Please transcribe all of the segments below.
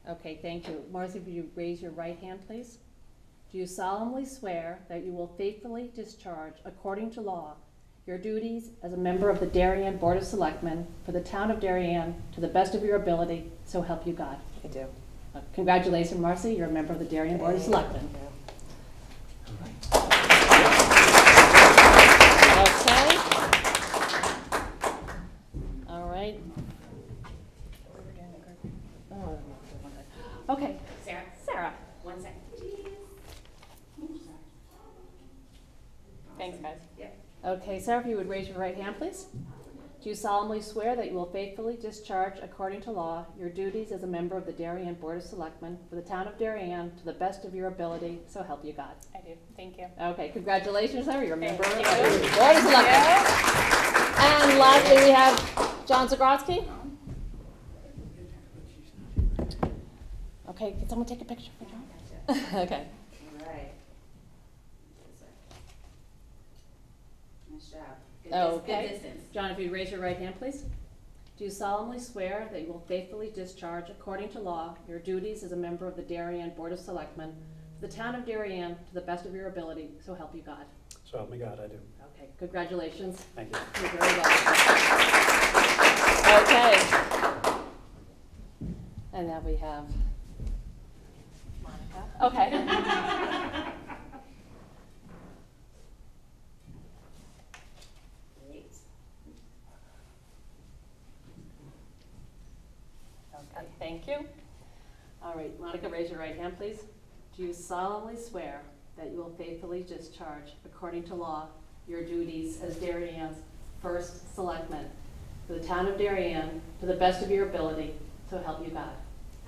Okay, thank you. Marcy, would you raise your right hand, please? Do you solemnly swear that you will faithfully discharge, according to law, your duties as a member of the Darien Board of Selectmen for the town of Darien to the best of your ability, so help you God? I do. Congratulations, Marcy. You're a member of the Darien Board of Selectmen. Okay. All right. Okay. Sarah. 1 second. Thanks, guys. Yep. Okay, Sarah, if you would raise your right hand, please. Do you solemnly swear that you will faithfully discharge, according to law, your duties as a member of the Darien Board of Selectmen for the town of Darien to the best of your ability, so help you God? I do. Thank you. Okay, congratulations, Sarah. You're a member of the Thank you. Board of Selectmen. And lastly, we have John Zakrotsky. Okay, can someone take a picture for John? Okay. All right. Nice job. Okay. Good distance. John, if you'd raise your right hand, please. Do you solemnly swear that you will faithfully discharge, according to law, your duties as a member of the Darien Board of Selectmen for the town of Darien to the best of your ability, so help you God? So help me God, I do. Okay, congratulations. Thank you. You're very welcome. Okay. And now we have Monica. Okay. Great. Okay, thank you. All right, Monica, raise your right hand, please. Do you solemnly swear that you will faithfully discharge, according to law, your duties as Darien's first selectman for the town of Darien to the best of your ability, so help you God?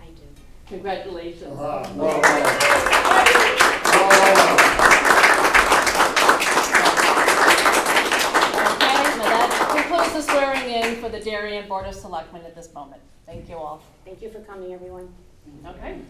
I do. Congratulations. Okay, now that concludes the swearing in for the Darien Board of Selectmen at this moment. Thank you all. Thank you for coming, everyone. Okay.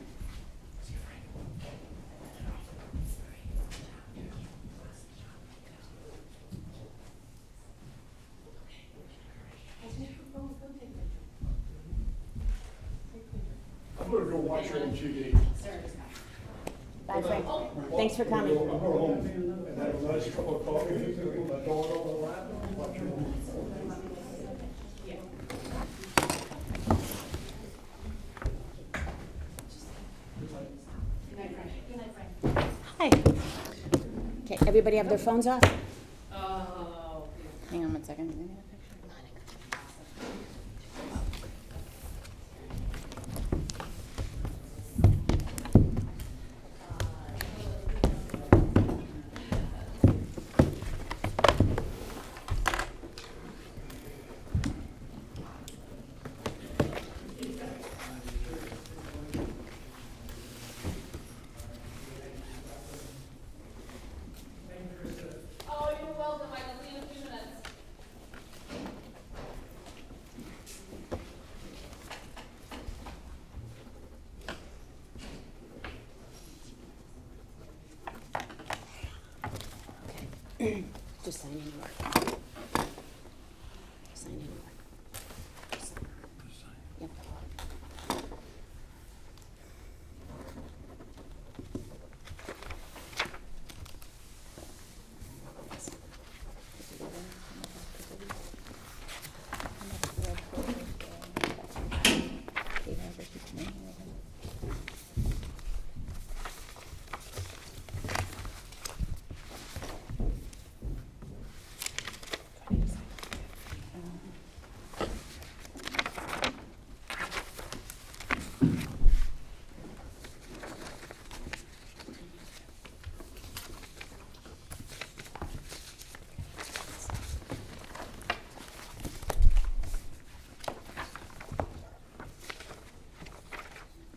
I'm gonna go watch her on TV. Bye, Frank. Thanks for coming. I'm going home and have a nice cup of coffee with my daughter on the lap and watch her. Hi. Okay, everybody have their phones off? Oh. Hang on 1 second. Oh, you're welcome. I can see you in a few minutes. Just sign anywhere. Sign anywhere. Yep.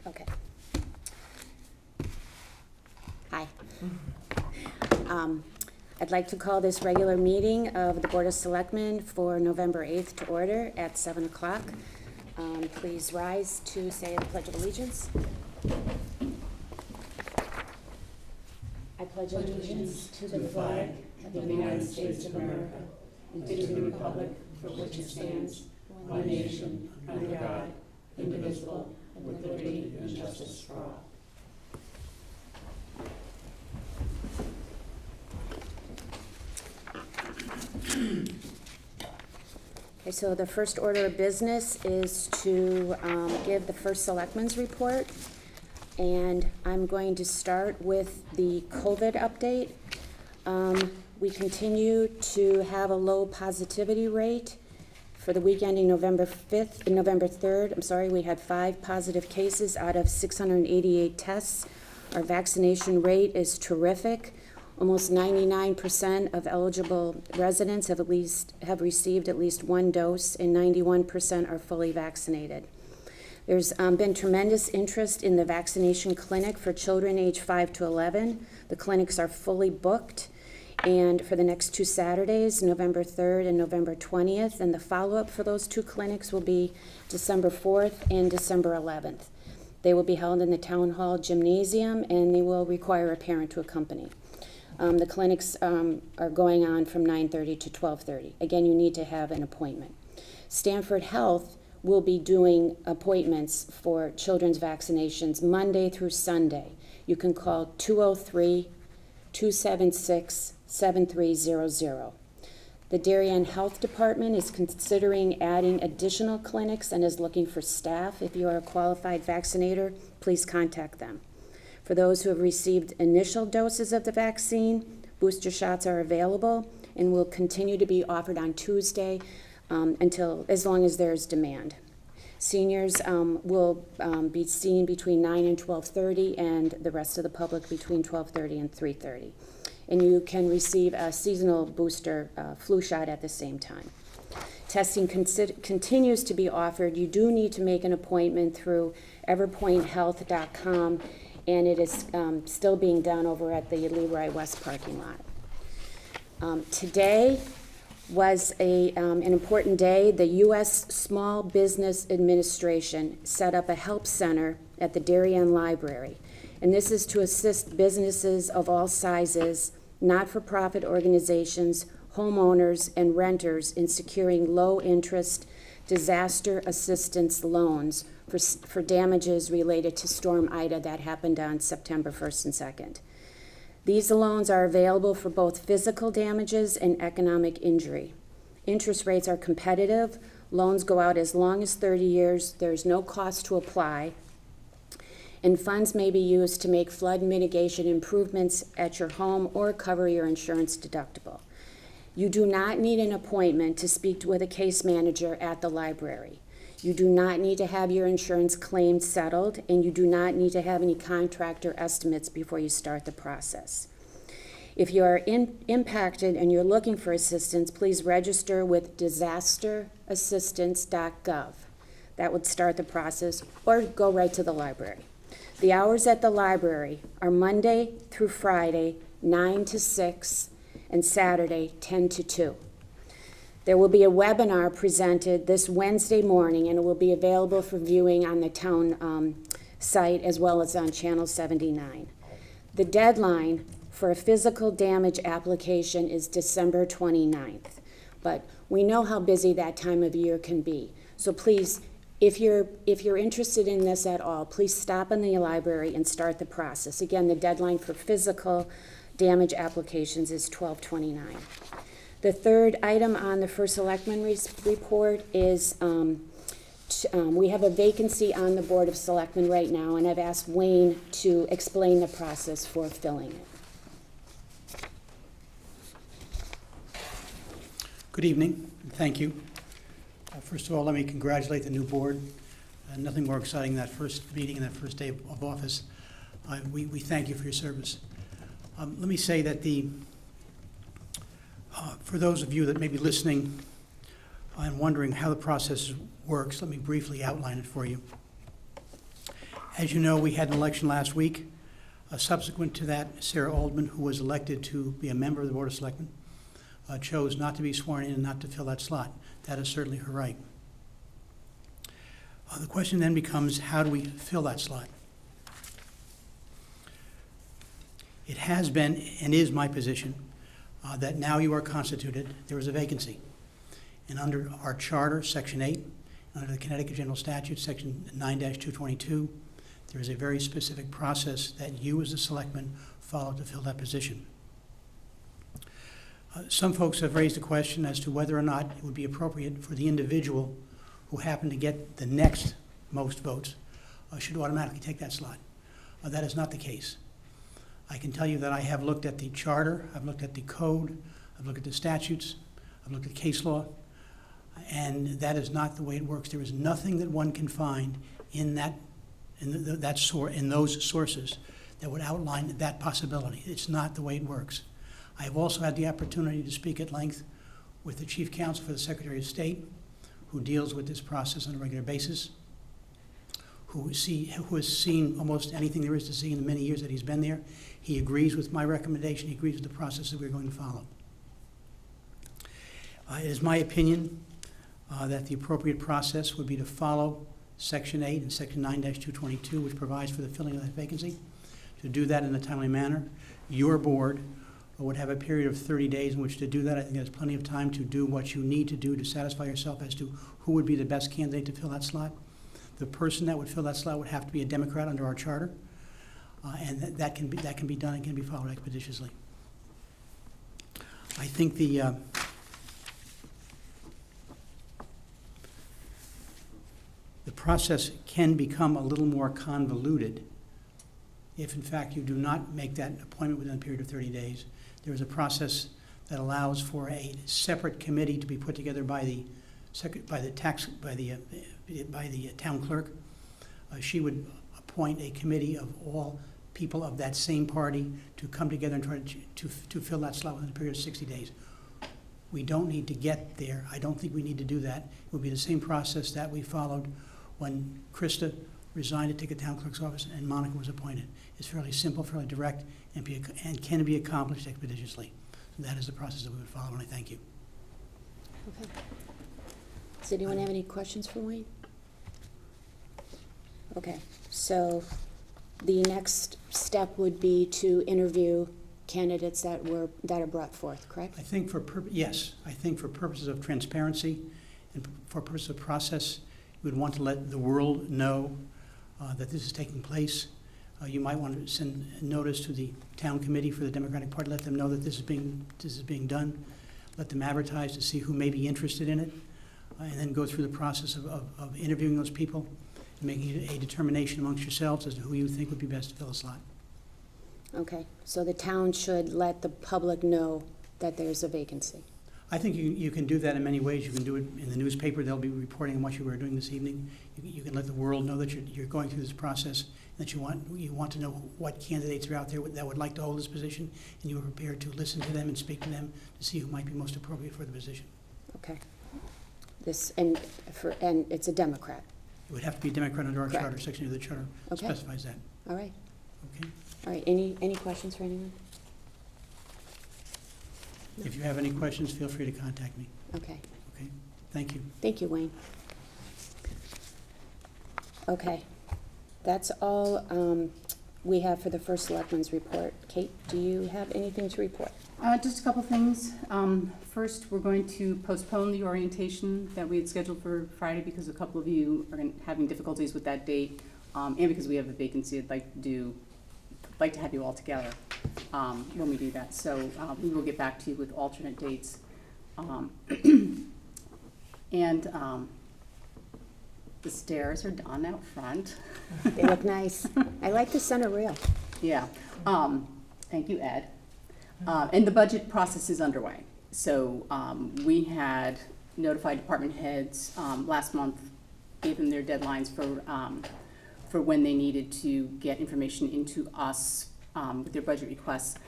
Okay. Hi. I'd like to call this regular meeting of the Board of Selectmen for November 8th to order at 7 o'clock. Please rise to say the Pledge of Allegiance. I pledge allegiance to the flag of the United States of America and to the republic for which it stands, one nation, under God, indivisible, with liberty and justice justice for all. Okay, so the first order of business is to give the first selectman's report. And I'm going to start with the COVID update. We continue to have a low positivity rate. For the week ending November 3rd, we had 5 positive cases out of 688 tests. Our vaccination rate is terrific. Almost 99% of eligible residents have received at least 1 dose, and 91% are fully vaccinated. There's been tremendous interest in the vaccination clinic for children aged 5 to 11. The clinics are fully booked, and for the next 2 Saturdays, November 3rd and November 20th, and the follow-up for those 2 clinics will be December 4th and December 11th. They will be held in the Town Hall Gymnasium, and they will require a parent to accompany. The clinics are going on from 9:30 to 12:30. Again, you need to have an appointment. Stanford Health will be doing appointments for children's vaccinations Monday through Sunday. You can call 203-276-7300. The Darien Health Department is considering adding additional clinics and is looking for staff. If you are a qualified vaccinator, please contact them. For those who have received initial doses of the vaccine, booster shots are available and will continue to be offered on Tuesday as long as there's demand. Seniors will be seen between 9 and 12:30, and the rest of the public between 12:30 and 3:30. And you can receive a seasonal booster flu shot at the same time. Testing continues to be offered. You do need to make an appointment through everpointhealth.com, and it is still being done over at the Leroy West parking lot. Today was an important day. The U.S. Small Business Administration set up a help center at the Darien Library, and this is to assist businesses of all sizes, not-for-profit organizations, homeowners, and renters in securing low-interest disaster assistance loans for damages related to Storm Ida that happened on September 1st and 2nd. These loans are available for both physical damages and economic injury. Interest rates are competitive. Loans go out as long as 30 years. There's no cost to apply. And funds may be used to make flood mitigation improvements at your home or cover your insurance deductible. You do not need an appointment to speak with a case manager at the library. You do not need to have your insurance claim settled, and you do not need to have any contractor estimates before you start the process. If you are impacted and you're looking for assistance, please register with disasterassistance.gov. That would start the process, or go right to the library. The hours at the library are Monday through Friday, 9 to 6, and Saturday, 10 to 2. There will be a webinar presented this Wednesday morning, and it will be available for viewing on the town site as well as on Channel 79. The deadline for a physical damage application is December 29th, but we know how busy that time of year can be. So please, if you're interested in this at all, please stop in the library and start the process. Again, the deadline for physical damage applications is 12/29. The third item on the first selectman report is we have a vacancy on the Board of Selectmen right now, and I've asked Wayne to explain the process for filling it. Good evening, and thank you. First of all, let me congratulate the new board. Nothing more exciting than that first meeting and that first day of office. We thank you for your service. Let me say that for those of you that may be listening and wondering how the process works, let me briefly outline it for you. As you know, we had an election last week. Subsequent to that, Sarah Aldman, who was elected to be a member of the Board of Selectmen, chose not to be sworn in and not to fill that slot. That is certainly her right. The question then becomes, how do we fill that slot? It has been and is my position that now you are constituted, there is a vacancy. And under our charter, Section 8, under the Connecticut General Statute, Section 9-222, There is a very specific process that you as a selectman follow to fill that position. Some folks have raised a question as to whether or not it would be appropriate for the individual who happened to get the next most votes should automatically take that slot. That is not the case. I can tell you that I have looked at the charter, I've looked at the code, I've looked at the statutes, I've looked at case law, and that is not the way it works. There is nothing that one can find in those sources that would outline that possibility. It's not the way it works. I have also had the opportunity to speak at length with the Chief Counsel for the Secretary of State, who deals with this process on a regular basis, who has seen almost anything there is to see in the many years that he's been there. He agrees with my recommendation. He agrees with the process that we're going to follow. It is my opinion that the appropriate process would be to follow Section 8 and Section 9-222, which provides for the filling of that vacancy. To do that in a timely manner, your board would have a period of 30 days in which to do that. I think there's plenty of time to do what you need to do to satisfy yourself as to who would be the best candidate to fill that slot. The person that would fill that slot would have to be a Democrat under our charter, and that can be done and can be followed expeditiously. I think the process can become a little more convoluted if, in fact, you do not make that appointment within a period of 30 days. There is a process that allows for a separate committee to be put together by the town clerk. She would appoint a committee of all people of that same party to come together and try to fill that slot within a period of 60 days. We don't need to get there. I don't think we need to do that. It would be the same process that we followed when Krista resigned to take the town clerk's office and Monica was appointed. It's fairly simple, fairly direct, and can be accomplished expeditiously. So that is the process that we would follow, and I thank you. Okay. Does anyone have any questions for Wayne? Okay, so the next step would be to interview candidates that are brought forth, correct? I think yes. I think for purposes of transparency and for purposes of process, you would want to let the world know that this is taking place. You might want to send a notice to the town committee for the Democratic Party, let them know that this is being done, let them advertise to see who may be interested in it, and then go through the process of interviewing those people and making a determination amongst yourselves as to who you think would be best to fill a slot. Okay, so the town should let the public know that there's a vacancy. I think you can do that in many ways. You can do it in the newspaper. They'll be reporting on what you were doing this evening. You can let the world know that you're going through this process, that you want to know what candidates are out there that would like to hold this position, and you are prepared to listen to them and speak to them to see who might be most appropriate for the position. Okay. And it's a Democrat. It would have to be a Democrat under our Correct. charter. Section of the charter Okay. specifies that. All right. Okay. All right. Any questions for anyone? No. If you have any questions, feel free to contact me. Okay. Okay. Thank you. Thank you, Wayne. Okay. That's all we have for the first selectman's report. Kate, do you have anything to report? Just a couple things. First, we're going to postpone the orientation that we had scheduled for Friday because a couple of you are having difficulties with that date, and because we have a vacancy. I'd like to have you all together when we do that. So we will get back to you with alternate dates. The stairs are done out front. They look nice. I like the center rail. Yeah. Thank you, Ed. And the budget process is underway. So we had notified department heads last month, gave them their deadlines for when they needed to get information into us with their budget requests.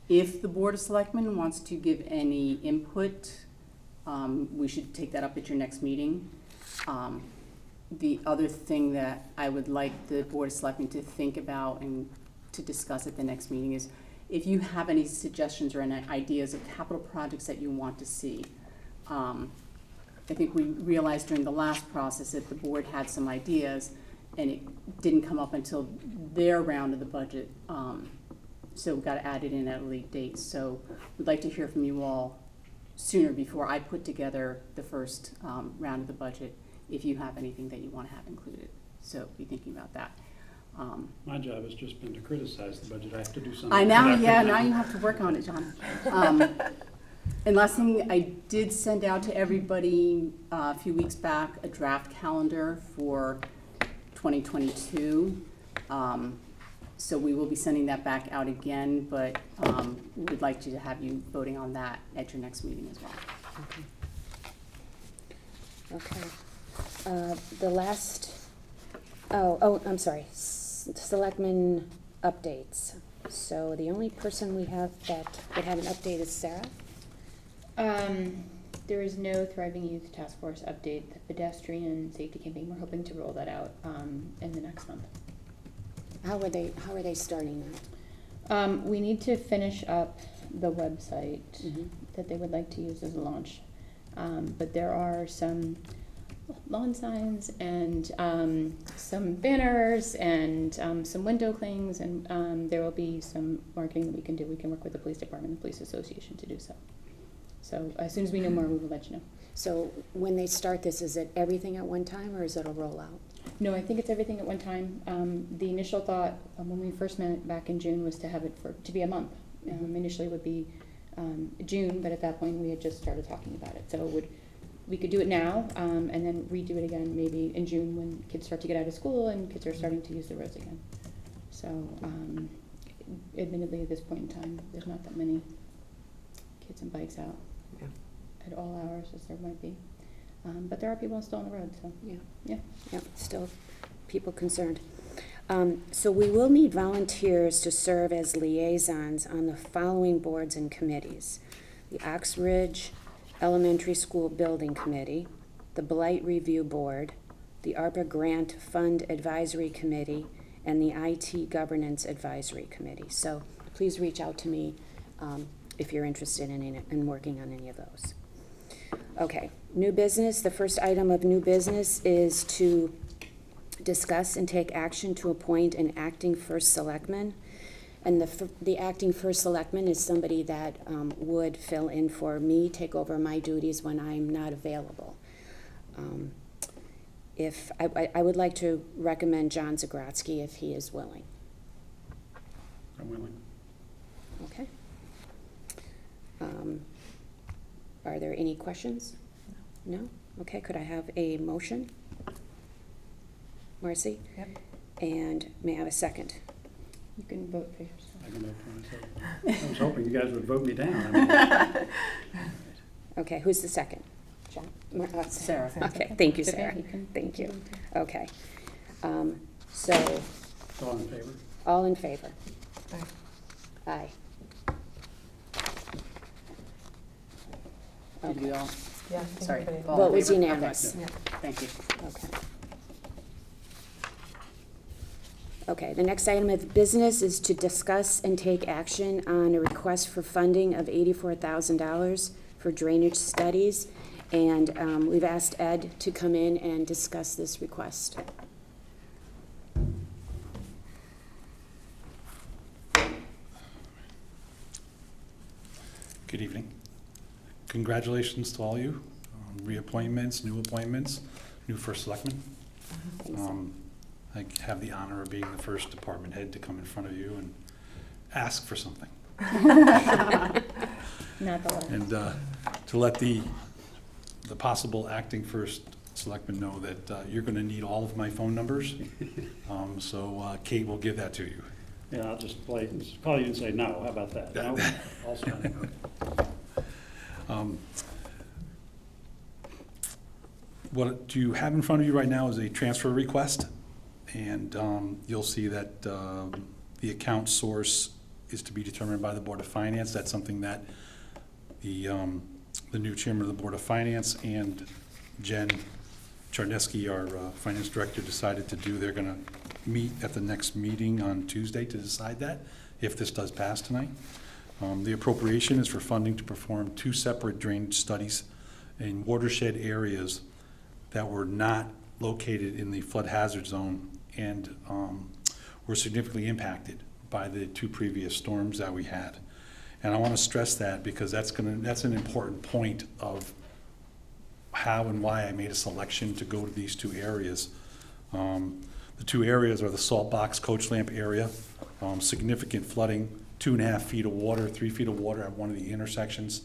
If the Board of Selectmen wants to give any input, we should take that up at your next meeting. The other thing that I would like the Board of Selectmen to think about and to discuss at the next meeting is if you have any suggestions or any ideas of capital projects that you want to see. I think we realized during the last process that the board had some ideas and it didn't come up until their round of the budget. So we got to add it in at a late date. So we'd like to hear from you all sooner before I put together the first round of the budget if you have anything that you want to have included. So be thinking about that. My job has just been to criticize the budget. I have to do something. I know, productive yeah, now you have to work on it, John. And last thing, I did send out to everybody a few weeks back a draft calendar for 2022. So we will be sending that back out again, but we'd like to have you voting on that at your next meeting as well. Okay. The last, I'm sorry, Selectmen updates. So the only person we have that would have an update is Sarah? There is no Thriving Youth Task Force update. The pedestrian safety campaign, we're hoping to roll that out in the next month. How are they starting that? We need to finish up the website Mhm. that they would like to use as a launch. But there are some lawn signs and some banners and some window clings, and there will be some marketing that we can do. We can work with the police department and the police association to do so. So as soon as we know more, we will let you know. So when they start this, is it everything at one time or is it a rollout? No, I think it's everything at one time. The initial thought when we first met back in June was to have it to be a month. Initially it would be June, but at that point we had just started talking about it. So we could do it now and then redo it again maybe in June when kids start to get out of school and kids are starting to use the roads again. So admittedly at this point in time, there's not that many kids and bikes out at all hours as there might be. But there are people still on the road, so yeah. Still people concerned. So we will need volunteers to serve as liaisons on the following boards and committees: the Ox Ridge Elementary School Building Committee, the Blight Review Board, the ARPA Grant Fund Advisory Committee, and the IT Governance Advisory Committee. So please reach out to me if you're interested in working on any of those. Okay, new business. The first item of new business is to discuss and take action to appoint an acting first selectman. And the acting first selectman is somebody that would fill in for me, take over my duties when I'm not available. If I would like to recommend John Zakrotsky if he is willing. I'm willing. Okay. Are there any questions? No? Okay, could I have a motion? Marcy? Yep. And may I have a second? You can vote for yourself. I can vote for myself. I was hoping you guys would vote me down. I mean, Okay, who's the second? John? Sarah. Okay, thank you, It's okay, Sarah. you can- Thank you. can do it. Okay. So, all in favor? all in favor? Aye. Did we all? Yeah. Sorry. all Vote in was favor? unanimous. Okay. Thank you. Okay. Okay, the next item of business is to discuss and take action on a request for funding of $84,000 for drainage studies. And we've asked Ed to come in and discuss this request. Good evening. Congratulations to all you, reappointments, new appointments, new first selectman. I have the honor of being the first department head to come in front of you and ask for something. Not the last. And to let the possible acting first selectman know that you're gonna need all of my phone numbers. So Kate will give that to you. Yeah, I'll just call you and say no. How about that? No? I'll spend it. What you have in front of you right now is a transfer request, and you'll see that the account source is to be determined by the Board of Finance. That's something that the new chairman of the Board of Finance and Jen Charneski, our finance director, decided to do. They're going to meet at the next meeting on Tuesday to decide that, if this does pass tonight. The appropriation is for funding to perform 2 separate drainage studies in watershed areas that were not located in the flood hazard zone and were significantly impacted by the 2 previous storms that we had. And I want to stress that because that's an important point of how and why I made a selection to go to these 2 areas. The two areas are the Salt Box Coach Lamp area, significant flooding, 2.5 feet of water, 3 feet of water at one of the intersections.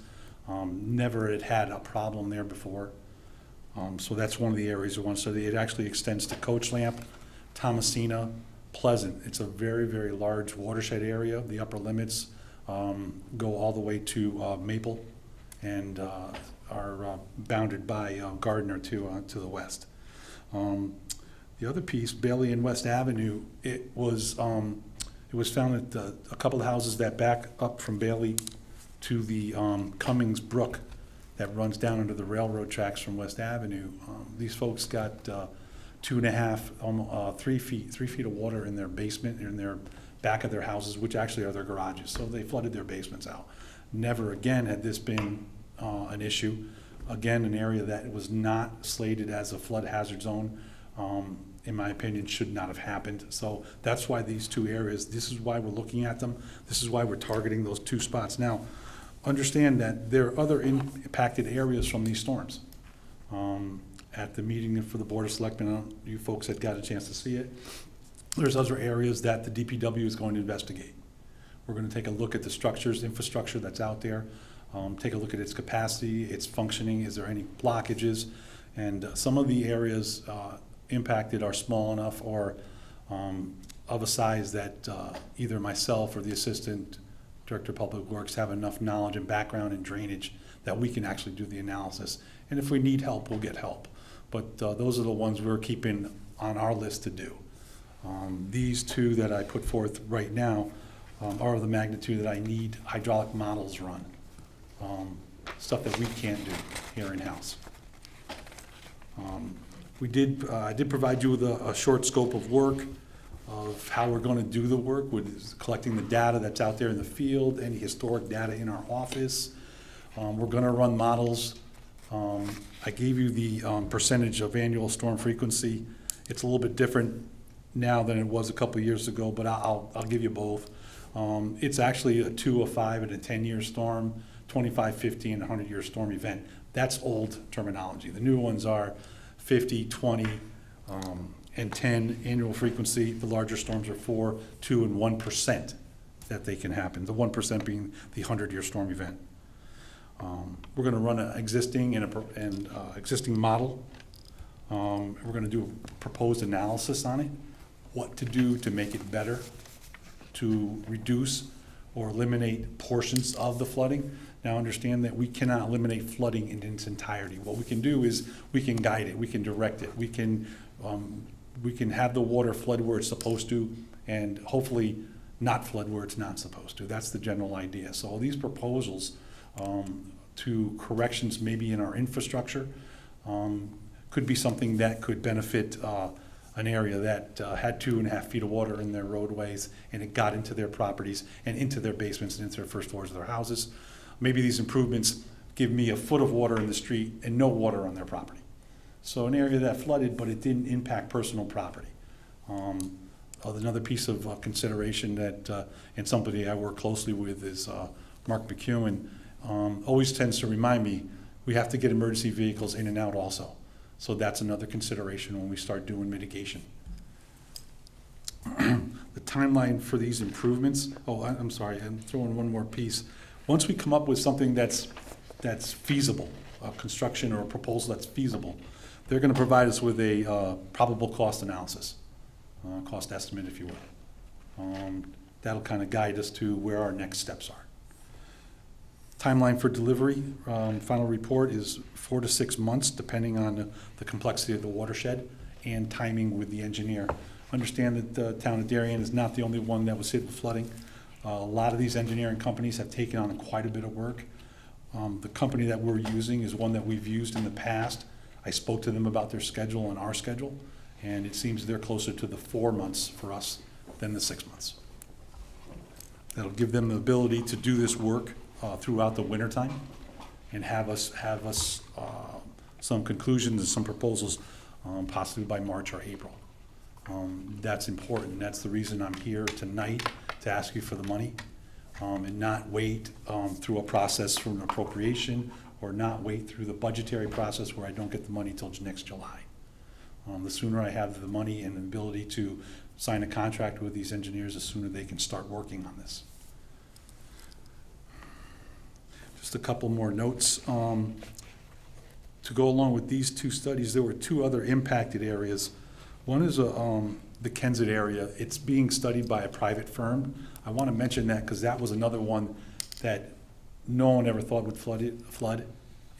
Never had a problem there before. So that's one of the areas we want. So it actually extends to Coach Lamp, Thomasina, Pleasant. It's a very, very large watershed area. The upper limits go all the way to Maple and are bounded by Gardner to the west. The other piece, Bailey and West Avenue, it was found that a couple of houses that back up from Bailey to the Cummings Brook that runs down under the railroad tracks from West Avenue. These folks got 2.5, 3 feet of water in their basement, in their back of their houses, which actually are their garages. So they flooded their basements out. Never again had this been an issue. Again, an area that was not slated as a flood hazard zone, in my opinion, should not have happened. So that's why these two areas, this is why we're looking at them. This is why we're targeting those two spots. Now, understand that there are other impacted areas from these storms. At the meeting for the Board of Selectmen, you folks had got a chance to see it. There's other areas that the DPW is going to investigate. We're going to take a look at the structures, infrastructure that's out there, take a look at its capacity, its functioning, is there any blockages? And some of the areas impacted are small enough or of a size that either myself or the Assistant Director of Public Works have enough knowledge and background in drainage that we can actually do the analysis. And if we need help, we'll get help. But those are the ones we're keeping on our list to do. These two that I put forth right now are of the magnitude that I need hydraulic models run. Stuff that we can't do here in-house. I did provide you with a short scope of work of how we're going to do the work, with collecting the data that's out there in the field, any historic data in our office. We're going to run models. I gave you the percentage of annual storm frequency. It's a little bit different now than it was a couple of years ago, but I'll give you both. It's actually a 2, a 5, and a 10-year storm, 25, 50, and 100-year storm event. That's old terminology. The new ones are 50, 20, and 10 annual frequency. The larger storms are 4, 2, and 1% that they can happen. The 1% being the 100-year storm event. We're going to run an existing existing model. We're going to do a proposed analysis on it, what to do to make it better, to reduce or eliminate portions of the flooding. Now understand that we cannot eliminate flooding in its entirety. What we can do is we can guide it, we can direct it, we can have the water flood where it's supposed to, and hopefully not flood where it's not supposed to. That's the general idea. So all these proposals to corrections maybe in our infrastructure could be something that could benefit an area that had 2.5 feet of water in their roadways, and it got into their properties and into their basements and into their first floors of their houses. Maybe these improvements give me a foot of water in the street and no water on their property. So an area that flooded, but it didn't impact personal property. Another piece of consideration that, and somebody I work closely with is Mark McEwen, always tends to remind me, we have to get emergency vehicles in and out also. So that's another consideration when we start doing mitigation. The timeline for these improvements, I'm sorry, I'm throwing one more piece. Once we come up with something that's feasible, a construction or a proposal that's feasible, they're going to provide us with a probable cost analysis, cost estimate, if you will. That'll kind of guide us to where our next steps are. Timeline for delivery, final report is 4 to 6 months, depending on the complexity of the watershed and timing with the engineer. Understand that the town of Darien is not the only one that was hit with flooding. A lot of these engineering companies have taken on quite a bit of work. The company that we're using is one that we've used in the past. I spoke to them about their schedule and our schedule, and it seems they're closer to the 4 months for us than the 6 months. That'll give them the ability to do this work throughout the wintertime and have us some conclusions and some proposals possibly by March or April. That's important. That's the reason I'm here tonight, to ask you for the money and not wait through a process for an appropriation, or not wait through the budgetary process where I don't get the money till next July. The sooner I have the money and the ability to sign a contract with these engineers, the sooner they can start working on this. Just a couple more notes. To go along with these two studies, there were two other impacted areas. One is the Kensett area. It's being studied by a private firm. I want to mention that because that was another one that no one ever thought would flood.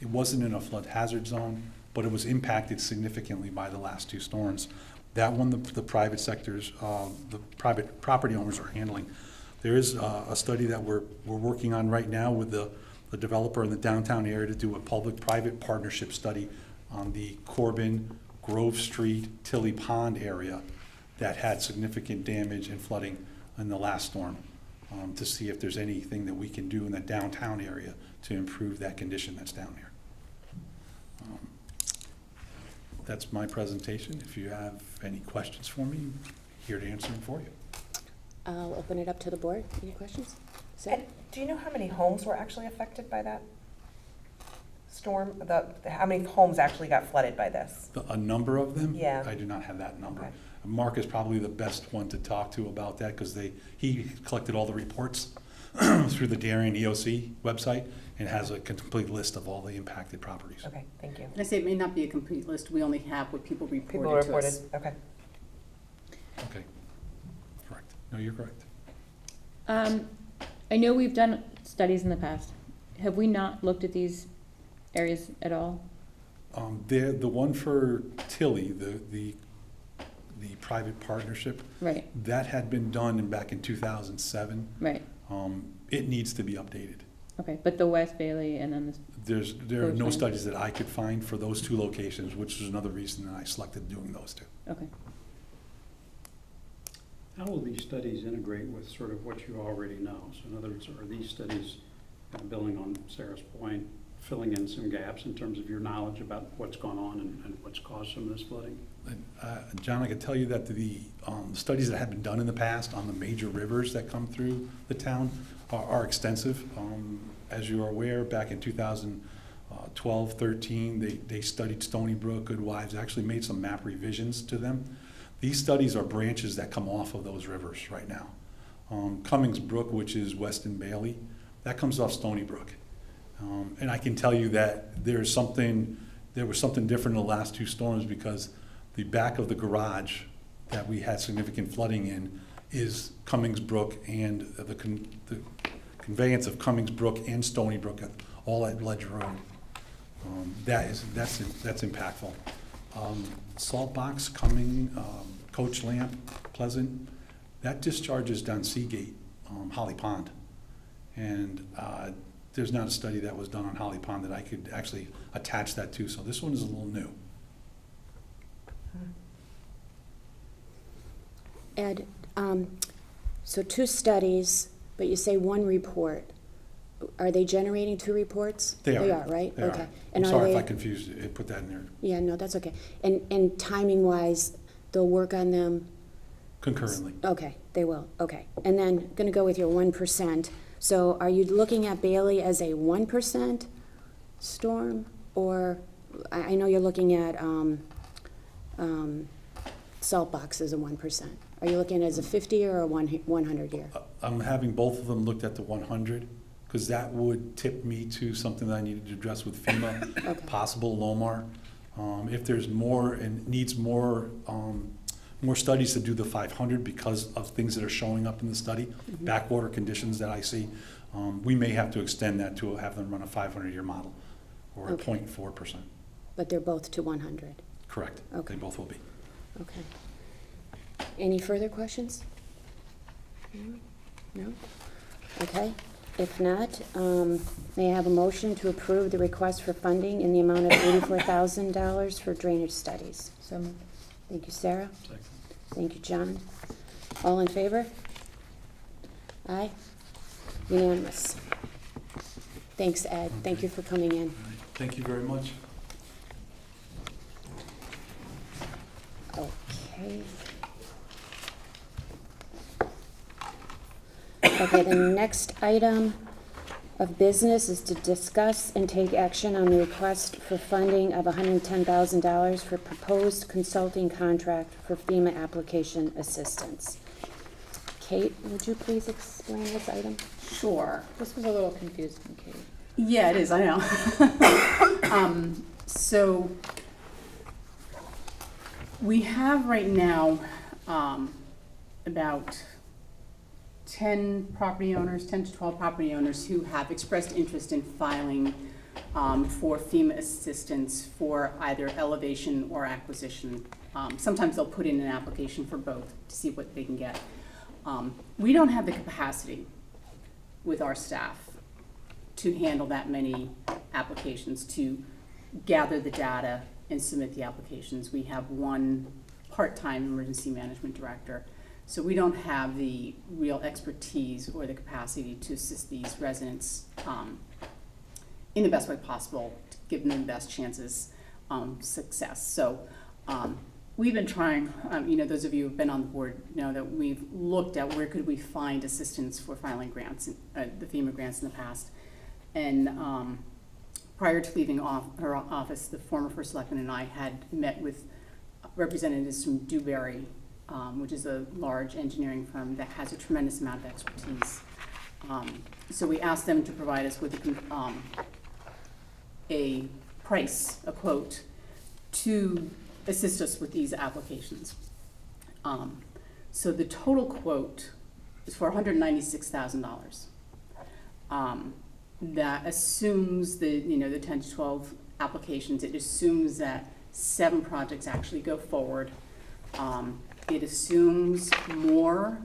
It wasn't in a flood hazard zone, but it was impacted significantly by the last two storms. That one, the private sectors, the private property owners are handling. There is a study that we're working on right now with the developer in the downtown area to do a public-private partnership study on the Corbin, Grove Street, Tilly Pond area that had significant damage and flooding in the last storm, to see if there's anything that we can do in the downtown area to improve that condition that's down there. That's my presentation. If you have any questions for me, I'm here to answer them for you. I'll open it up to the board. Any questions? Sarah? And do you know how many homes were actually affected by that storm? How many homes actually got flooded by this? A number of them? Yeah. I do not have that number. Okay. Mark is probably the best one to talk to about that because he collected all the reports through the Darien EOC website and has a complete list of all the impacted properties. Okay, thank you. And I say it may not be a complete list, we only have what people People reported to reported, us. okay. Okay, correct. No, you're correct. I know we've done studies in the past. Have we not looked at these areas at all? The one for Tilly, the private partnership, Right, that had been done back in 2007. right, It needs to be updated. okay, but the West Bailey and then There are no Those studies that I could find for those two locations, which is another reason that I selected doing those two. okay. How will these studies integrate with sort of what you already know? So in other words, are these studies, building on Sarah's point, filling in some gaps in terms of your knowledge about what's gone on and what's caused some of this flooding? John, I can tell you that the studies that have been done in the past on the major rivers that come through the town are extensive. As you are aware, back in 2012, 13, they studied Stony Brook, Good Wives, actually made some map revisions to them. These studies are branches that come off of those rivers right now. Cummings Brook, which is Weston Bailey, that comes off Stony Brook. And I can tell you that there was something different in the last two storms because the back of the garage that we had significant flooding in is Cummings Brook, and the conveyance of Cummings Brook and Stony Brook all at Ledge Road. That's impactful. Salt Box, Coach Lamp, Pleasant, that discharges down Seagate, Holly Pond. And there's not a study that was done on Holly Pond that I could actually attach that to, so this one is a little new. Ed, so two studies, but you say one report. Are they generating two reports? They are. They are, right? They Okay. are. And I'm are sorry if they- I confused you, put that in there Yeah, no, that's okay. And timing-wise, they'll work on them? concurrently. Okay, they will, okay. And then, gonna go with your 1%. So are you looking at Bailey as a 1% storm? Or, I know you're looking at Salt Box as a 1%. Are you looking at it as a 50 or a 100 year? I'm having both of them looked at the 100, because that would tip me to something that I needed to address with FEMA, Okay. possible Lomar. If there's more and needs more studies to do the 500 because of things that are showing up in the study, backwater conditions that I see, we may have to extend that to have them run a 500-year model or a Okay. 0.4%. But they're both to 100? Correct. Okay. They both will be. Okay. Any further questions? No? Okay. If not, may I have a motion to approve the request for funding in the amount of $84,000 for drainage studies? So moved. Thank you, Sarah. Second. Thank you, John. All in favor? Aye? Unanimous. Thanks, Ed. Thank you for coming in. All right. Thank you very much. Okay. Okay, the next item of business is to discuss and take action on the request for funding of $110,000 for proposed consulting contract for FEMA application assistance. Kate, would you please explain this item? Sure. This was a little confusing, Kate. Yeah, it is, I know. So we have right now about 10 property owners, 10 to 12 property owners who have expressed interest in filing for FEMA assistance for either elevation or acquisition. Sometimes they'll put in an application for both to see what they can get. We don't have the capacity with our staff to handle that many applications, to gather the data and submit the applications. We have one part-time emergency management director, so we don't have the real expertise or the capacity to assist these residents in the best way possible, to give them the best chances success. So we've been trying, those of you who've been on the board know that we've looked at where could we find assistance for filing grants, the FEMA grants in the past. And prior to leaving her office, the former First Selectman and I had met with representatives from Dewberry, which is a large engineering firm that has a tremendous amount of expertise. So we asked them to provide us with a price, a quote, to assist us with these applications. So the total quote is for $196,000. That assumes the 10 to 12 applications. It assumes that 7 projects actually go forward. It assumes more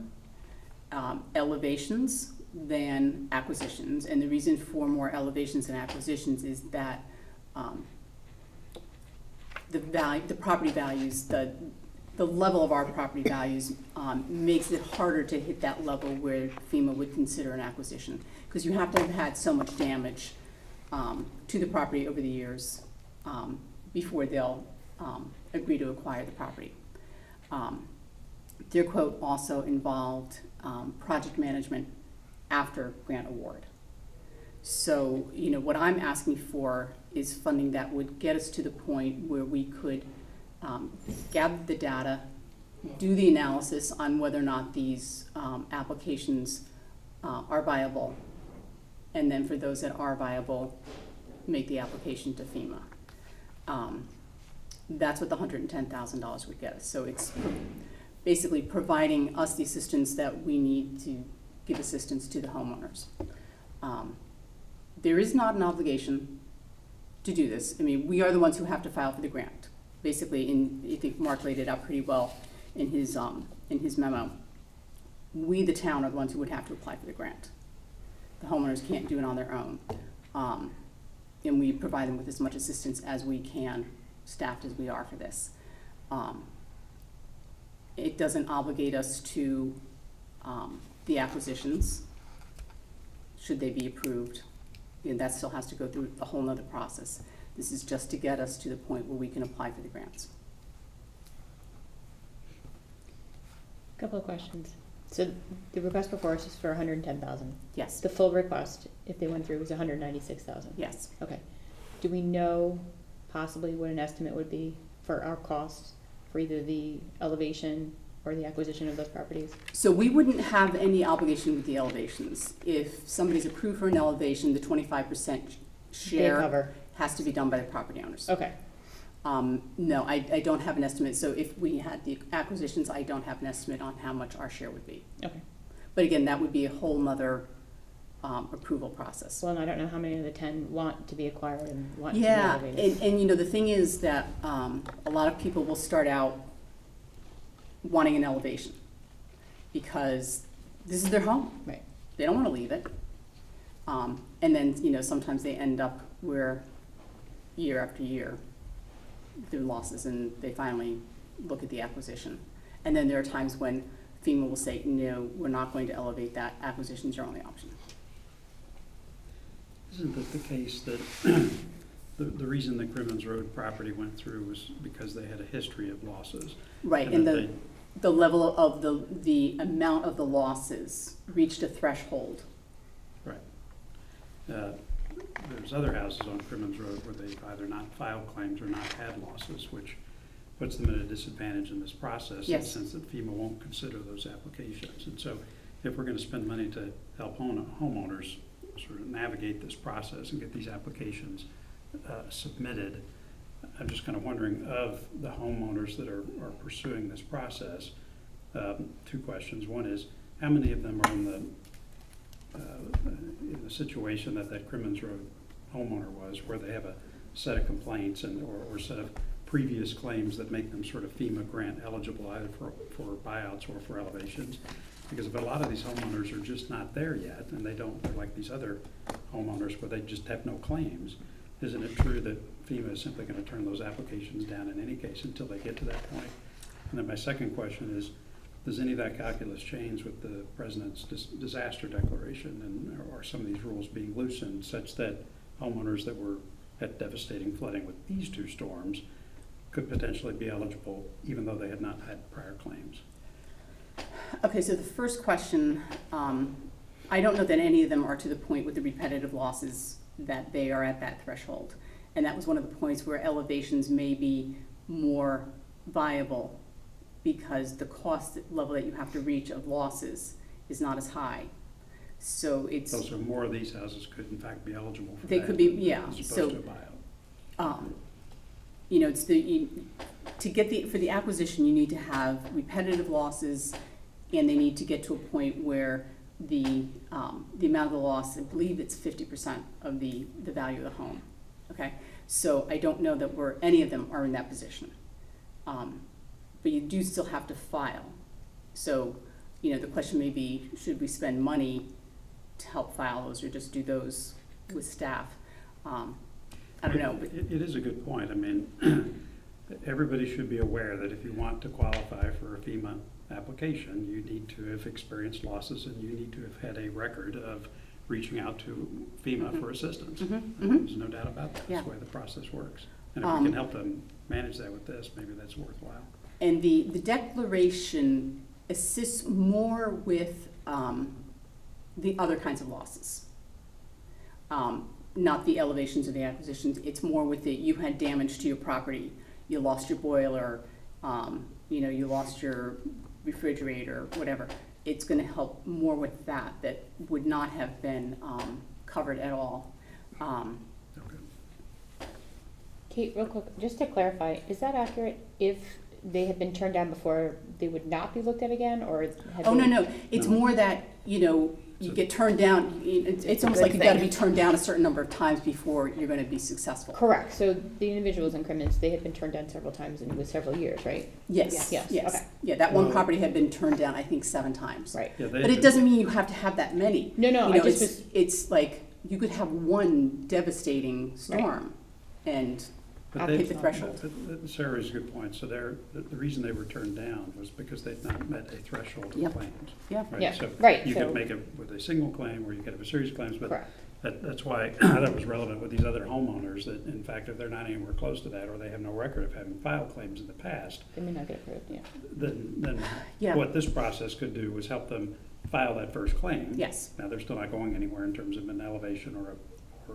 elevations than acquisitions, and the reason for more elevations than acquisitions is that the property values, the level of our property values makes it harder to hit that level where FEMA would consider an acquisition, because you have to have had so much damage to the property over the years before they'll agree to acquire the property. Their quote also involved project management after grant award. So, what I'm asking for is funding that would get us to the point where we could gather the data, do the analysis on whether or not these applications are viable, and then for those that are viable, make the application to FEMA. That's what the $110,000 would get us. So it's basically providing us the assistance that we need to give assistance to the homeowners. There is not an obligation to do this. I mean, we are the ones who have to file for the grant. Basically, I think Mark laid it out pretty well in his memo. We, the town, are the ones who would have to apply for the grant. The homeowners can't do it on their own. And we provide them with as much assistance as we can, staffed as we are for this. It doesn't obligate us to the acquisitions, should they be approved. And that still has to go through a whole nother process. This is just to get us to the point where we can apply for the grants. Couple of questions. So the request before us is for $110,000. Yes, The full request, if they went through, was $196,000. yes. Okay. Do we know possibly what an estimate would be for our costs for either the elevation or the acquisition of those properties? So we wouldn't have any obligation with the elevations. If somebody's approved for an elevation, the 25% They share cover. has to be done by the property owners. Okay. No, I don't have an estimate. So if we had the acquisitions, I don't have an estimate on how much our share would be. Okay. But again, that would be a whole nother approval process. Well, and I don't know how many of the 10 want to be acquired and want to be Yeah, elevated. and the thing is that a lot of people will start out wanting an elevation because this is their home. Right. They don't want to leave it. And then, sometimes they end up where year after year through losses and they finally look at the acquisition. And then there are times when FEMA will say, no, we're not going to elevate that. Acquisition's your only option. Isn't it the case that the reason the Crimmins Road property went through was because they had a history of losses? Right, and the level of the amount of the losses reached a threshold. Right. There's other houses on Crimmins Road where they've either not filed claims or not had losses, which puts them at a disadvantage in this process. Yes. In the sense that FEMA won't consider those applications. And so if we're gonna spend money to help homeowners sort of navigate this process and get these applications submitted, I'm just kind of wondering, of the homeowners that are pursuing this process, two questions. One is, how many of them are in the situation that Crimmins Road homeowner was, where they have a set of complaints or a set of previous claims that make them sort of FEMA grant eligible, either for buyouts or for elevations? Because if a lot of these homeowners are just not there yet, and they're like these other homeowners where they just have no claims, isn't it true that FEMA is simply going to turn those applications down in any case until they get to that point? And then my second question is, does any of that calculus change with the president's disaster declaration, and are some of these rules being loosened such that homeowners that were at devastating flooding with these two storms could potentially be eligible even though they had not had prior claims? Okay, so the first question, I don't know that any of them are to the point with the repetitive losses that they are at that threshold. And that was one of the points where elevations may be more viable because the cost level that you have to reach of losses is not as high. So it's. So more of these houses could in fact be eligible for that. They could be, yeah. As opposed So, to a buyout. You know, for the acquisition, you need to have repetitive losses, and they need to get to a point where the amount of the loss, I believe it's 50% of the value of the home. Okay, so I don't know that any of them are in that position. But you do still have to file. So, you know, the question may be, should we spend money to help file those, or just do those with staff? I don't know. But It is a good point. I mean, everybody should be aware that if you want to qualify for a FEMA application, you need to have experienced losses, and you need to have had a record of reaching out to FEMA for assistance. There's no doubt about that. That's the way the process works. And if we can help them manage that with this, maybe that's worthwhile. And the declaration assists more with the other kinds of losses. Not the elevations or the acquisitions. It's more with you had damage to your property. You lost your boiler, you know, you lost your refrigerator, whatever. It's going to help more with that would not have been covered at all. Kate, real quick, just to clarify, is that accurate? If they had been turned down before, they would not be looked at again, or No. It's more that, you know, you get turned down. It's almost like you've got to be turned down a certain number of times before you're going to be successful. Correct. So the individuals in Crimmins, they had been turned down several times, and it was several years, right? Yes. Yes. Yes. Okay. Yeah, that one property had been turned down, I think, 7 times. Right. Yeah, But it doesn't mean you have to have that many. No, You know, I just was. it's like you could have one devastating storm and hit the threshold. Sarah raises a good point. So the reason they were turned down was because they'd not met a threshold of Yep. claims. Yeah. Right? Yeah, So right, you so- could make it with a single claim, or you could have a series of claims, but Correct. that's why I thought it was relevant with these other homeowners, that in fact, if they're not anywhere close to that, or they have no record of having filed claims in the past, They may not get approved, yeah. then Yeah. what this process could do was help them file that first claim. Yes. Now, they're still not going anywhere in terms of an elevation or a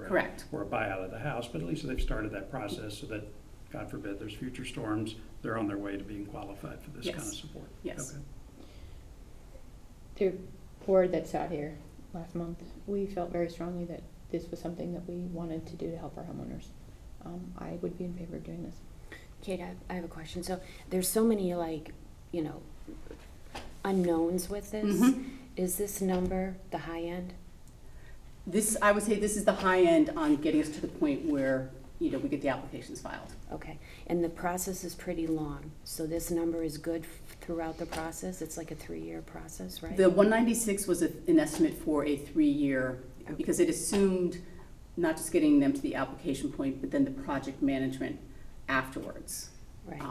Correct. or a buyout of the house, but at least they've started that process so that, God forbid, there's future storms, they're on their way to being qualified for this Yes. kind of support. Yes. Okay. The board that sat here last month, we felt very strongly that this was something that we wanted to do to help our homeowners. I would be in favor of doing this. Kate, I have a question. So there's so many, like, you know, unknowns with this. Mhm. Is this number the high end? I would say this is the high end on getting us to the point where, you know, we get the applications filed. Okay, and the process is pretty long, so this number is good throughout the process? It's like a 3-year process, right? The 196 was an estimate for a 3-year, because it assumed not just getting them to the application point, but then the project management afterwards. Right,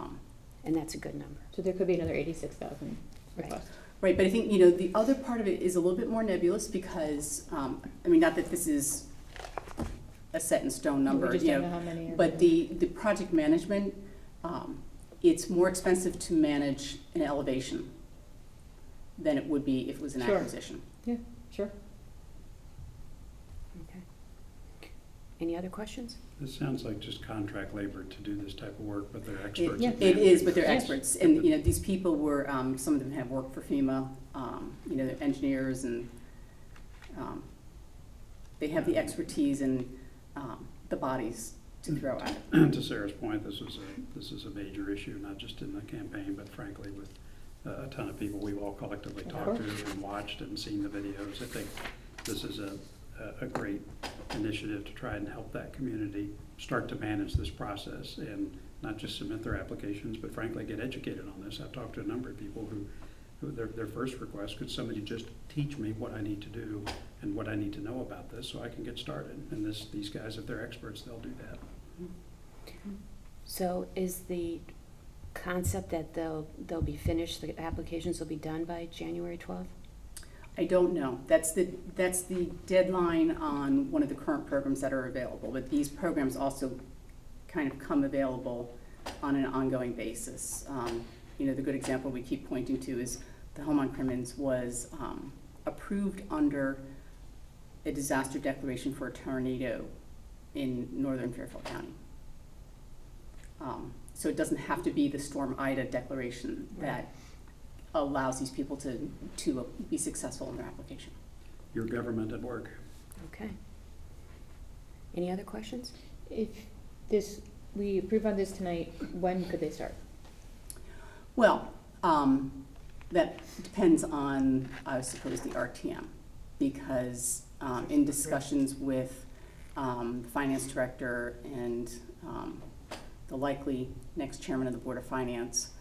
and that's a good number. So there could be another 86,000 Right. requests. Right, but I think, you know, the other part of it is a little bit more nebulous because, I mean, not that this is a set in stone number, We just you don't know, know how many are. but the project management, it's more expensive to manage an elevation than it would be if it was an Sure. acquisition. Yeah, sure. Okay. Any other questions? This sounds like just contract labor to do this type of work, but they're experts. It at it is, but they're Yes. experts. And, you know, these people were, some of them have worked for FEMA, you know, they're engineers, and they have the expertise and the bodies to throw at it. To Sarah's point, this is a major issue, not just in the campaign, but frankly with a ton of people we've all collectively talked to and watched and seen the videos. I think this is a great initiative to try and help that community start to manage this process and not just submit their applications, but frankly get educated on this. I've talked to a number of people who their first request, could somebody just teach me what I need to do and what I need to know about this so I can get started? And these guys, if they're experts, they'll do that. So is the concept that they'll be finished, the applications will be done by January 12th? I don't know. That's the deadline on one of the current programs that are available, but these programs also kind of come available on an ongoing basis. You know, the good example we keep pointing to is the Home on Crimmins was approved under a disaster declaration for a tornado in northern Fairfield County. So it doesn't have to be the Storm Ida declaration that allows these people to be successful in their application. Your government at work. Okay. Any other questions? If we approve on this tonight, when could they start? Well, that depends on, I suppose, the RTM, because in discussions with the finance director and the likely next chairman of the Board of Finance,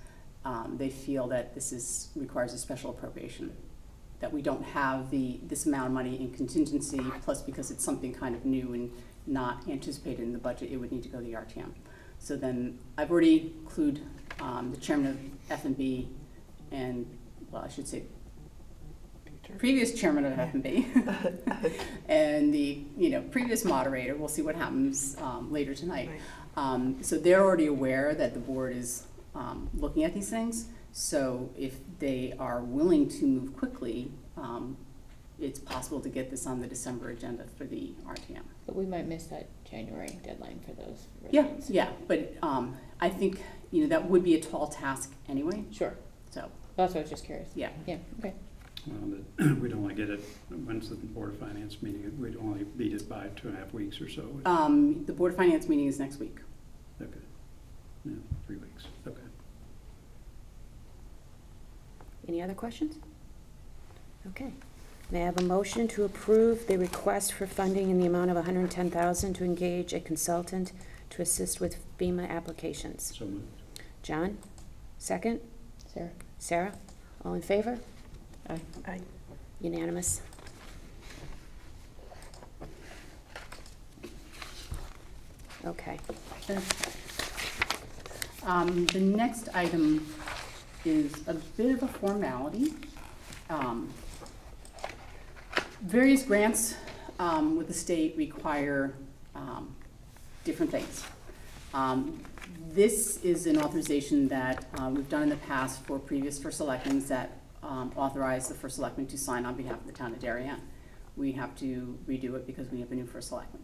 they feel that this requires a special appropriation, that we don't have this amount of money in contingency, plus because it's something kind of new and not anticipated in the budget, it would need to go to the RTM. So then I've already included the chairman of F&B and, well, I should say previous chairman of F&B and the previous moderator. We'll see what happens later tonight. So they're already aware that the board is looking at these things. So if they are willing to move quickly, it's possible to get this on the December agenda for the RTM. But we might miss that January deadline for those Yeah, residents. yeah, but I think that would be a tall task anyway. Sure. So That's why I was just curious. yeah. Yeah, okay. Well, we'd only get it, when's the Board of Finance meeting? We'd only beat it by 2.5 weeks or so. The Board of Finance meeting is next week. Okay. Yeah, 3 weeks. Okay. Any other questions? Okay. May I have a motion to approve the request for funding in the amount of $110,000 to engage a consultant to assist with FEMA applications? So moved. John? Second? Sarah? Sarah? All in favor? Aye. Aye. Unanimous. Okay. The next item is a bit of a formality. Various grants with the state require different things. This is an authorization that we've done in the past for previous first selectmen that authorize the first selectman to sign on behalf of the town of Darien. We have to redo it because we have a new first selectman.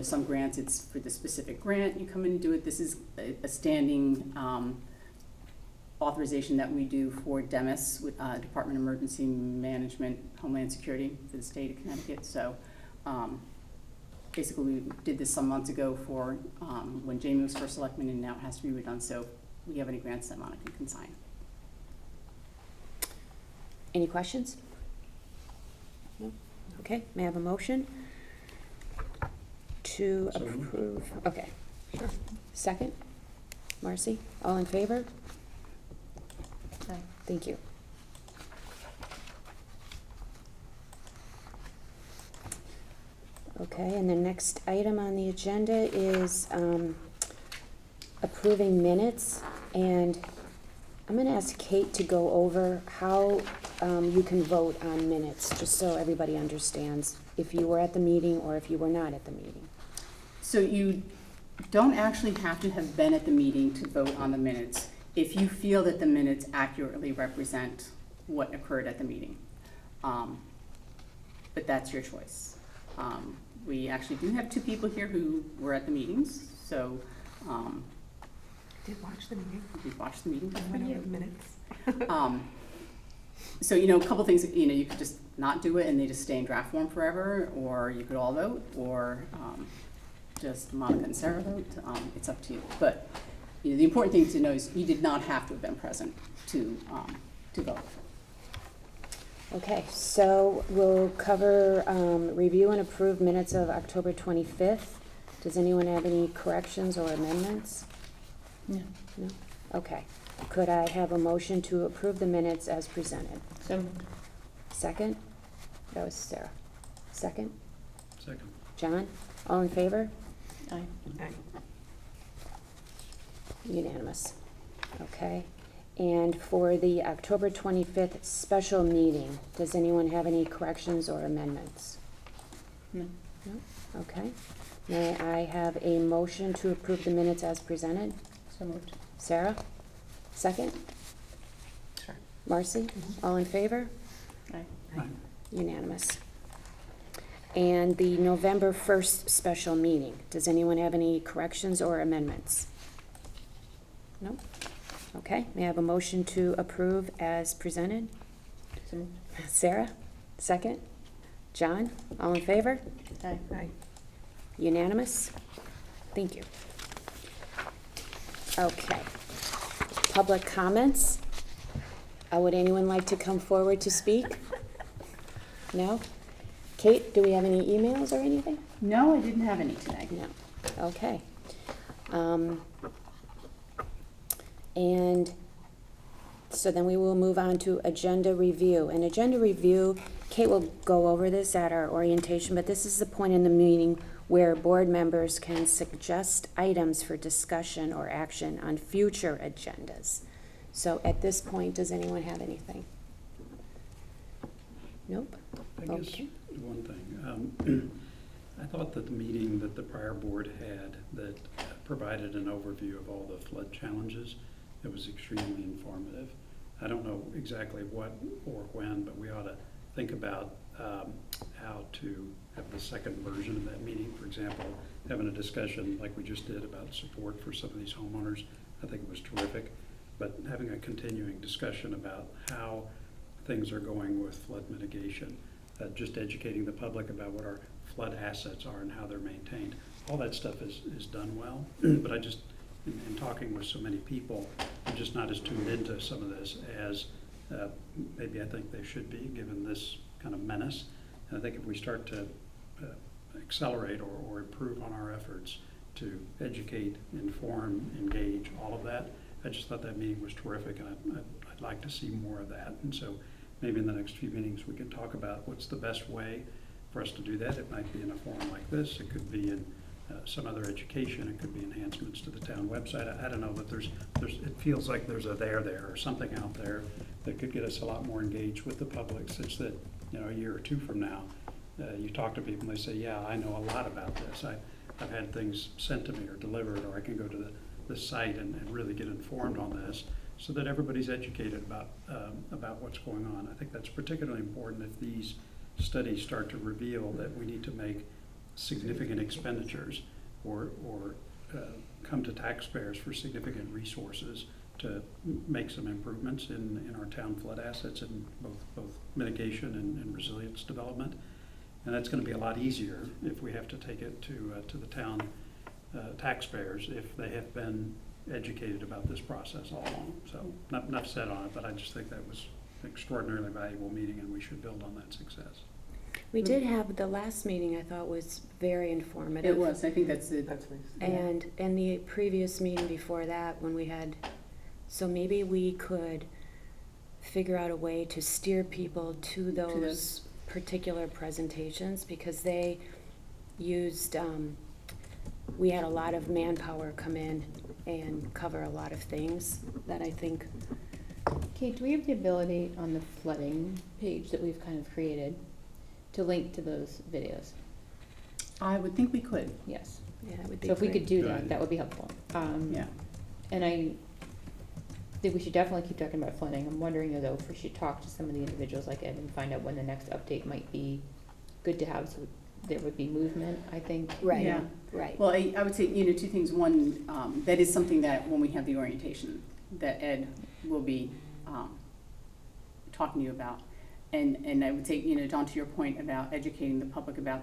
Some grants, it's for the specific grant, you come in and do it. This is a standing authorization that we do for DEMIS, with Department of Emergency Management, Homeland Security for the state of Connecticut. So basically we did this some months ago for when Jamie was first selectman, and now it has to be redone. So if we have any grants that Monica can sign. Any questions? No? Okay, may I have a motion to So moved. approve? Okay, sure. Second? Marcy? All in favor? Aye. Thank you. Okay, and the next item on the agenda is approving minutes. And I'm going to ask Kate to go over how you can vote on minutes, just so everybody understands if you were at the meeting or if you were not at the meeting. So you don't actually have to have been at the meeting to vote on the minutes if you feel that the minutes accurately represent what occurred at the meeting. But that's your choice. We actually do have 2 people here who were at the meetings, so Did watch the meeting. we watched the meeting. I went over the minutes. So, you know, a couple things, you know, you could just not do it and they just stay in draft form forever, or you could all vote, or just Monica and Sarah vote. It's up to you. But, you know, the important thing to know is you did not have to have been present to vote. Okay, so we'll cover, review and approve minutes of October 25th. Does anyone have any corrections or amendments? No. No? Okay. Could I have a motion to approve the minutes as presented? So, Second? That was Sarah. Second? Second. John? All in favor? aye. Aye. Unanimous. Okay. And for the October 25th special meeting, does anyone have any corrections or amendments? No. No? Okay. May I have a motion to approve the minutes as presented? So moved. Sarah? Second? Sure. Marcy? All in favor? Aye. Aye. Unanimous. And the November 1st special meeting, does anyone have any corrections or amendments? No? Okay, may I have a motion to approve as presented? So moved. Sarah, second. John, all in favor? Aye. Aye. Unanimous? Thank you. Okay. Public comments? Would anyone like to come forward to speak? No? Kate, do we have any emails or anything? No, I didn't have any tonight. No. Okay. And so then we will move on to agenda review. And agenda review, Kate will go over this at our orientation, but this is the point in the meeting where board members can suggest items for discussion or action on future agendas. So at this point, does anyone have anything? Nope. I guess Okay. one thing, I thought that the meeting that the prior board had that provided an overview of all the flood challenges, it was extremely informative. I don't know exactly what or when, but we ought to think about how to have the second version of that meeting. For example, having a discussion like we just did about support for some of these homeowners, I think it was terrific. But having a continuing discussion about how things are going with flood mitigation, just educating the public about what our flood assets are and how they're maintained. All that stuff is done well, but I just, in talking with so many people, I'm just not as tuned into some of this as maybe I think they should be, given this kind of menace. And I think if we start to accelerate or improve on our efforts to educate, inform, engage, all of that, I just thought that meeting was terrific, and I'd like to see more of that. And so maybe in the next few meetings, we can talk about what's the best way for us to do that. It might be in a forum like this. It could be in some other education. It could be enhancements to the town website. I don't know, but it feels like there's a there or something out there that could get us a lot more engaged with the public, such that, you know, a year or two from now, you talk to people and they say, yeah, I know a lot about this. I've had things sent to me or delivered, or I can go to the site and really get informed on this, so that everybody's educated about what's going on. I think that's particularly important if these studies start to reveal that we need to make significant expenditures or come to taxpayers for significant resources to make some improvements in our town flood assets and both mitigation and resilience development. And that's going to be a lot easier if we have to take it to the town taxpayers if they have been educated about this process all along. So enough said on it, but I just think that was an extraordinarily valuable meeting, and we should build on that success. We did have, the last meeting I thought was very informative. It was, I think that's it. That's nice. And the previous meeting before that, when we had, so maybe we could figure out a way to steer people to those particular presentations, because they used, we had a lot of manpower come in and cover a lot of things that I think, Kate, do we have the ability on the flooding page that we've kind of created to link to those videos? I would think we could. Yes. yeah, it would be So if we great. could do Good that, idea. that would be helpful. Yeah. And I think we should definitely keep talking about flooding. I'm wondering though, if we should talk to some of the individuals like Ed and find out when the next update might be good to have, so there would be movement, I think. Right, Yeah. right. Well, I would say, you know, two things. One, that is something that when we have the orientation, that Ed will be talking to you about. And I would say, you know, John, to your point about educating the public about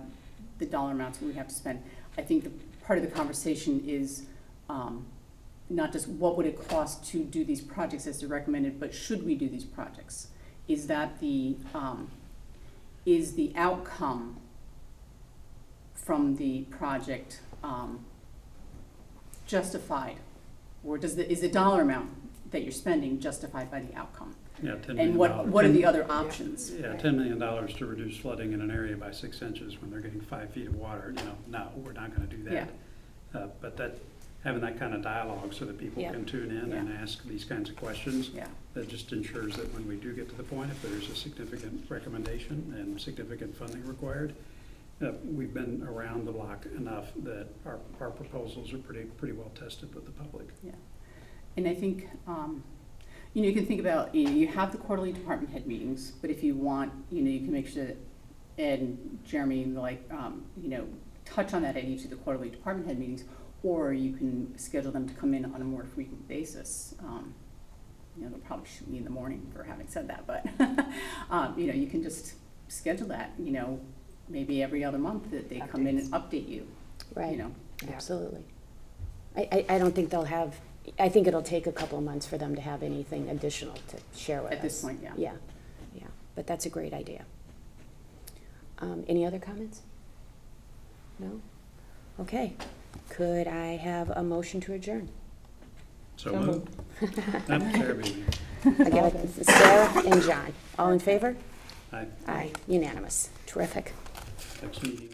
the dollar amounts we have to spend, I think the part of the conversation is not just what would it cost to do these projects as they're recommended, but should we do these projects? Is that the outcome from the project justified? Or is the dollar amount that you're spending justified by the outcome? Yeah, $10 million. And what are the other options? Yeah, $10 million to reduce flooding in an area by 6 inches when they're getting 5 feet of water, you know, no, we're not gonna do that. But that, having that kind of dialogue so that people Yeah. can tune in and ask these kinds of questions, Yeah. that just ensures that when we do get to the point, if there's a significant recommendation and significant funding required, we've been around the block enough that our proposals are pretty well tested with the public. Yeah. And I think, you know, you can think about, you know, you have the quarterly department head meetings, but if you want, you know, you can make sure that Ed and Jeremy, like, you know, touch on that at each of the quarterly department head meetings, or you can schedule them to come in on a more frequent basis. You know, they'll probably shoot me in the morning for having said that, but, you know, you can just schedule that, you know, maybe every other month that they come in and update you, Right, you know. absolutely. I don't think they'll have, I think it'll take a couple of months for them to have anything additional to share with us. At this point, yeah. Yeah, yeah, but that's a great idea. Any other comments? No? Okay, could I have a motion to adjourn? So moved. That's fair, baby. Again, Sarah and John, all in favor? Aye. Aye, unanimous, terrific. Next meeting.